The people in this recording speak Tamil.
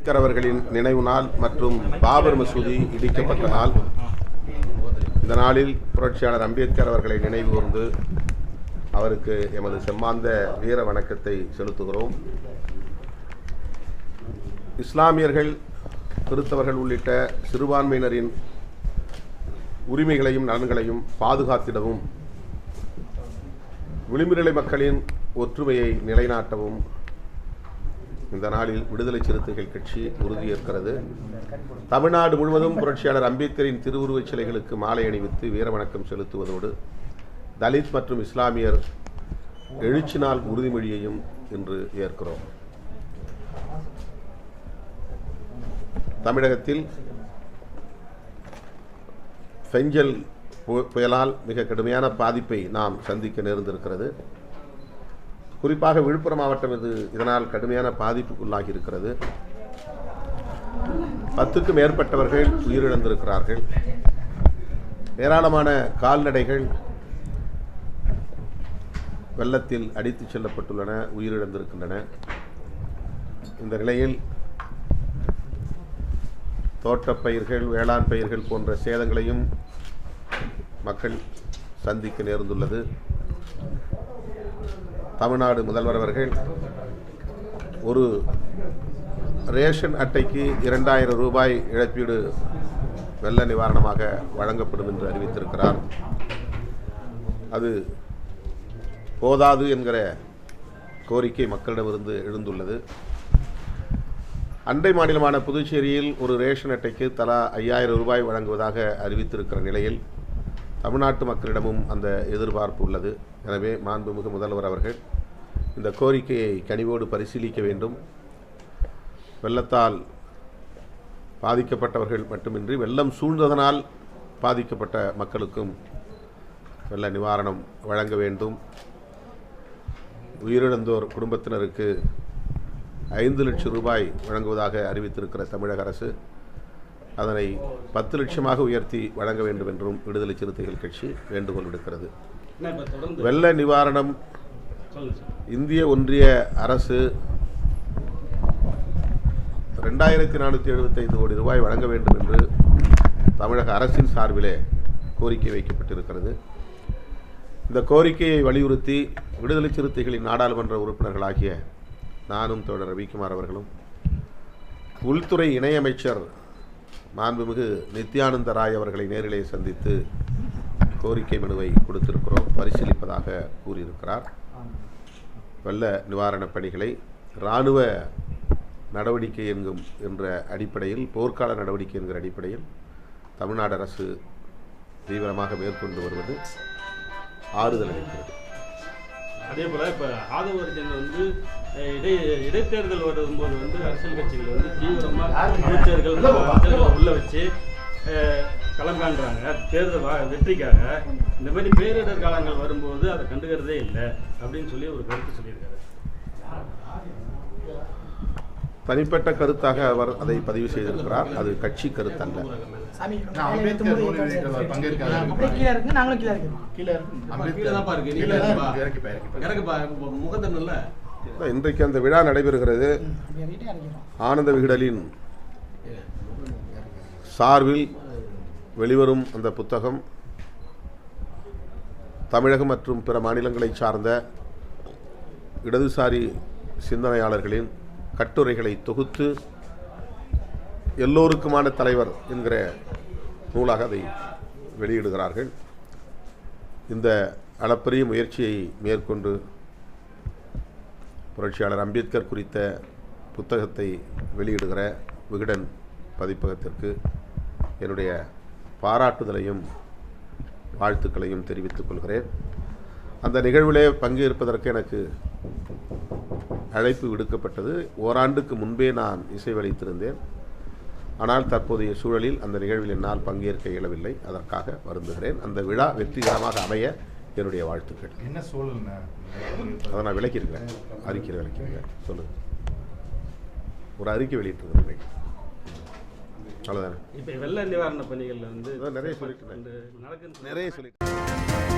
அம்பேத்கர் அவர்களின் நினைவு நாள் மற்றும் பாபர் மசூதி இடிக்கப்பட்ட நாள். இந்த நாளில் புரட்சியாளர் அம்பேத்கர் அவர்களை நினைவு கூர்ந்து அவருக்கு எமது செம்மாந்த வீர வணக்கத்தை செலுத்துகிறோம். இஸ்லாமியர்கள், கிறிஸ்தவர்கள் உள்ளிட்ட சிறுபான்மையினரின் உரிமைகளையும் நலன்களையும் பாதுகாத்திடவும் விளிம்புநிலை மக்களின் ஒற்றுமையை நிலைநாட்டவும் இந்த நாளில் விடுதலை சிறுத்தைகள் கட்சி உறுதியேற்கிறது. தமிழ்நாடு முழுவதும் புரட்சியாளர் அம்பேத்கரின் திருவுருவச் சிலைகளுக்கு மாலை அணிவித்து வீரவணக்கம் செலுத்துவதோடு தலித் மற்றும் இஸ்லாமியர் எழுச்சி நாள் உறுதிமொழியையும் இன்று ஏற்கிறோம். தமிழகத்தில் பெஞ்சல் புயலால் மிக கடுமையான பாதிப்பை நாம் சந்திக்க நேர்ந்திருக்கிறது. குறிப்பாக விழுப்புரம் மாவட்டம் இதனால் கடுமையான பாதிப்புக்குள்ளாகி இருக்கிறது. 10க்கும் மேற்பட்டவர்கள் உயிரிழந்திருக்கிறார்கள். ஏராளமான கால்நடைகள் வெள்ளத்தில் அடித்துச் செல்லப்பட்டுள்ளன, உயிரிழந்திருக்கின்றன. இந்த நிலையில் தோட்டப்பயிர்கள், வேளாண் பயிர்கள் போன்ற சேதங்களையும் மக்கள் சந்திக்க நேர்ந்துள்ளது. தமிழ்நாடு முதல்வர் அவர்கள் ஒரு ரேஷன் அட்டைக்கு 2000 ரூபாய் இழப்பீடு வெள்ள நிவாரணமாக வழங்கப்படும் என்று அறிவித்திருக்கிறார். அது போதாது என்கிற கோரிக்கை மக்களிடமிருந்து எழுந்துள்ளது. அண்டை மாநிலமான புதுச்சேரியில் ஒரு ரேஷன் அட்டைக்கு தலா 5000 ரூபாய் வழங்குவதாக அறிவித்திருக்கிற நிலையில் தமிழ்நாட்டு மக்களிடமும் அந்த எதிர்பார்ப்பு உள்ளது. எனவே மாண்புமிகு முதல்வர் அவர்கள் இந்த கோரிக்கையை கனிவோடு பரிசீலிக்க வேண்டும். வெள்ளத்தால் பாதிக்கப்பட்டவர்கள் மட்டுமின்றி வெள்ளம் சூழ்ந்ததனால் பாதிக்கப்பட்ட மக்களுக்கும் வெள்ள நிவாரணம் வழங்க வேண்டும். உயிரிழந்தோர் குடும்பத்தினருக்கு 5 லட்சம் ரூபாய் வழங்குவதாக அறிவித்திருக்கிற தமிழக அரசு அதனை 10 லட்சமாக உயர்த்தி வழங்க வேண்டும் என்றும் விடுதலை சிறுத்தைகள் கட்சி வேண்டுகோள் விடுக்கிறது. வெள்ள நிவாரணம் இந்திய ஒன்றிய அரசு 2475 கோடி ரூபாய் வழங்க வேண்டும் என்று தமிழக அரசின் சார்பிலே கோரிக்கை வைக்கப்பட்டிருக்கிறது. இந்த கோரிக்கையை வலியுறுத்தி விடுதலை சிறுத்தைகளின் நாடாளுமன்ற உறுப்பினர்களாகிய நானும் தோழர் ரவிக்குமார் அவர்களும் உள்துறை இணையமைச்சர் மாண்புமிகு நித்யானந்த ராய் அவர்களை நேரிலே சந்தித்து கோரிக்கை மனுவை கொடுத்திருக்கிறோம், பரிசீலிப்பதாக கூறியிருக்கிறார். வெள்ள நிவாரணப் பணிகளை இராணுவ நடவடிக்கை என்ற அடிப்படையில், போர்க்கால நடவடிக்கை என்கிற அடிப்படையில் தமிழ்நாடு அரசு தீவிரமாக மேற்கொண்டு வருவது ஆறுதல் அளிக்கிறது. அதே போல் இப்போ ஆதவர்கள் இடைத்தேர்தல் வரும்போது அரசியல் கட்சிகள் தீவிரமாக அமைச்சர்கள் உள்ள வச்சு களம் காண்றாங்க. தேர்தல் வெற்றிக்காக இந்த மாதிரி பேரிடர் காலங்கள் வரும்போது அதை கண்டுக்கிறதே இல்லை அப்படின்னு சொல்லி ஒரு கருத்து சொல்லியிருக்காரு. தனிப்பட்ட கருத்தாக அவர் அதை பதிவு செய்திருக்கிறார். அது கட்சி கருத்து அல்ல. இன்றைக்கு அந்த விழா நடைபெறுகிறது. ஆனந்த விகடனின் சார்பில் வெளிவரும் அந்த புத்தகம் தமிழகம் மற்றும் பிற மாநிலங்களை சார்ந்த இடதுசாரி சிந்தனையாளர்களின் கட்டுரைகளை தொகுத்து எல்லோருக்குமான தலைவர் என்கிற நூலாக அதை வெளியிடுகிறார்கள். இந்த அளப்பரிய முயற்சியை மேற்கொண்டு புரட்சியாளர் அம்பேத்கர் குறித்த புத்தகத்தை வெளியிடுகிற விகடன் பதிப்பகத்திற்கு என்னுடைய பாராட்டுதலையும் வாழ்த்துக்களையும் தெரிவித்துக் கொள்கிறேன். அந்த நிகழ்விலே பங்கேற்பதற்கு எனக்கு அழைப்பு விடுக்கப்பட்டது. ஓராண்டுக்கு முன்பே நான் இசைவளித்திருந்தேன். ஆனால் தற்போதைய சூழலில் அந்த நிகழ்வில் என்னால் பங்கேற்க இயலவில்லை. அதற்காக வருந்துகிறேன். அந்த விழா வெற்றிகரமாக அமைய என்னுடைய வாழ்த்துக்கள். என்ன சூழல்? அதை நான் விளக்கியிருக்கிறேன், அறிக்கையில் விளக்கியிருக்கேன். சொல்லுங்கள். ஒரு அறிக்கை வெளியிட்டிருக்கிறேன், அவ்வளோதானே. இப்போ வெள்ள நிவாரண பணிகளில் நிறைய சொல்லிட்டு